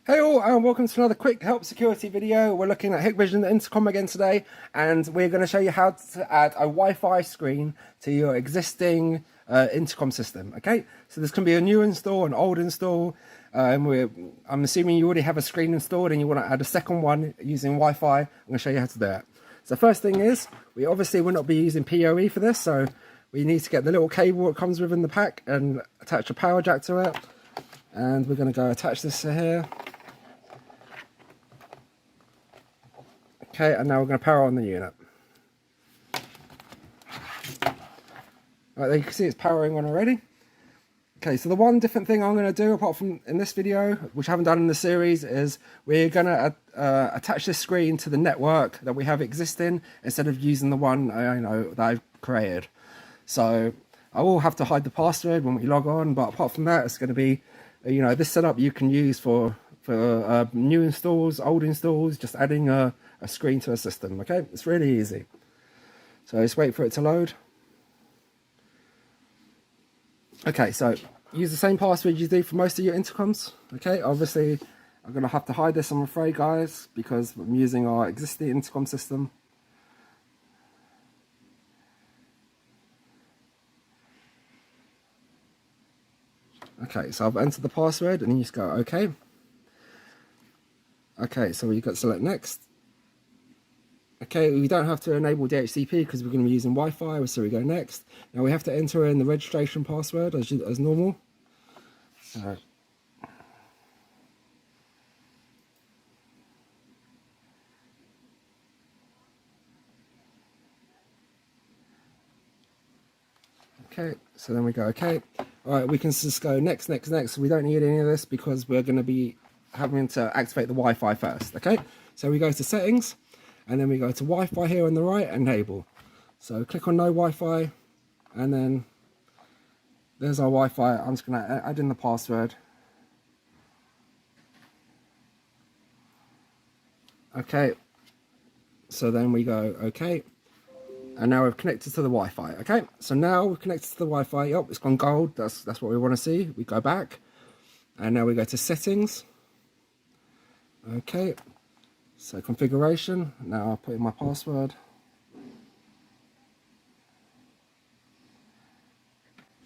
Hey all, and welcome to another quick help security video. We're looking at Hikvision Intercom again today, and we're going to show you how to add a Wi-Fi screen to your existing intercom system. Okay, so this can be a new install, an old install. I'm assuming you already have a screen installed and you want to add a second one using Wi-Fi. I'm going to show you how to do it. So first thing is, we obviously will not be using PoE for this, so we need to get the little cable that comes within the pack and attach a power jack to it. And we're going to go attach this to here. Okay, and now we're going to power on the unit. Right, there you can see it's powering on already. Okay, so the one different thing I'm going to do, apart from in this video, which I haven't done in the series, is we're going to attach this screen to the network that we have existing instead of using the one that I've created. So I will have to hide the password when we log on, but apart from that, it's going to be, this setup you can use for new installs, old installs, just adding a screen to a system. Okay, it's really easy. So just wait for it to load. Okay, so use the same password you do for most of your intercoms. Okay, obviously I'm going to have to hide this, I'm afraid, guys, because I'm using our existing intercom system. Okay, so I've entered the password and then you just go okay. Okay, so you've got to select next. Okay, we don't have to enable DHCP because we're going to be using Wi-Fi, so we go next. Now we have to enter in the registration password as normal. So, okay, so then we go okay. Alright, we can just go next. We don't need any of this because we're going to be having to activate the Wi-Fi first. Okay, so we go to settings. And then we go to Wi-Fi here on the right, enable. So click on no Wi-Fi, and then there's our Wi-Fi. I'm just going to add in the password. Okay, so then we go okay, and now we've connected to the Wi-Fi. Okay, so now we've connected to the Wi-Fi. Yep, it's gone gold. That's what we want to see. We go back, and now we go to settings. Okay. So configuration, now I'll put in my password.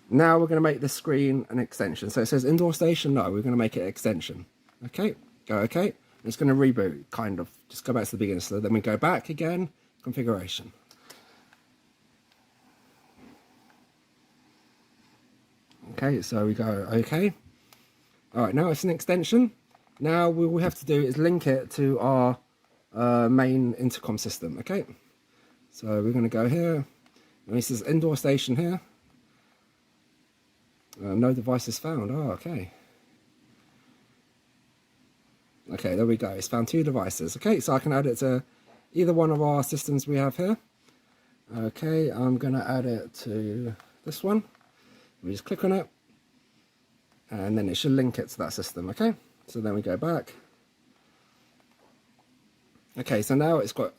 Now we're going to make the screen an extension. So it says indoor station, no, we're going to make it extension. Okay, go okay. It's going to reboot, kind of, just go back to the beginning. So then we go back again, configuration. Okay, so we go okay. All right, now it's an extension. Now what we have to do is link it to our main intercom system. Okay, so we're going to go here, and this is indoor station here. No devices found. Oh, okay. Okay, there we go. It's found 2 devices. Okay, so I can add it to either one of our systems we have here. Okay, I'm going to add it to this one. We just click on it, and then it should link it to that system. Okay, so then we go back. Okay, so now it's got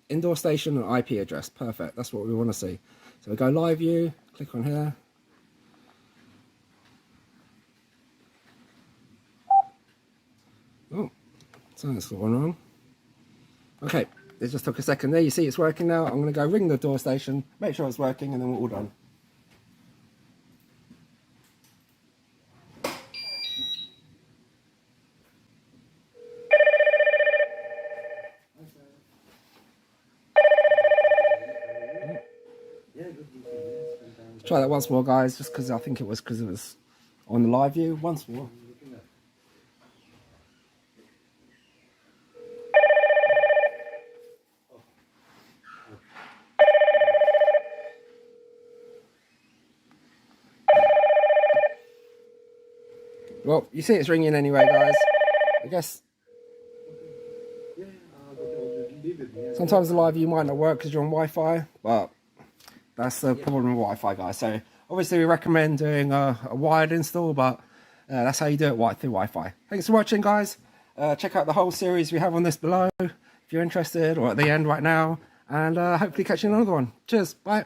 indoor station and IP address. Perfect, that's what we want to see. So we go live view, click on here. Oh, something's gone wrong. Okay, it just took a second there. You see it's working now. I'm going to go ring the door station, make sure it's working, and then we're all done. Try that once more, guys, just because I think it was on the live view. Once more. Well, you see it's ringing anyway, guys. I guess sometimes the live view might not work because you're on Wi-Fi, but that's the problem with Wi-Fi, guys. So obviously we recommend doing a wired install, but that's how you do it through Wi-Fi. Thanks for watching, guys. Check out the whole series we have on this below if you're interested, or at the end right now, and hopefully catch you in another one. Cheers, bye.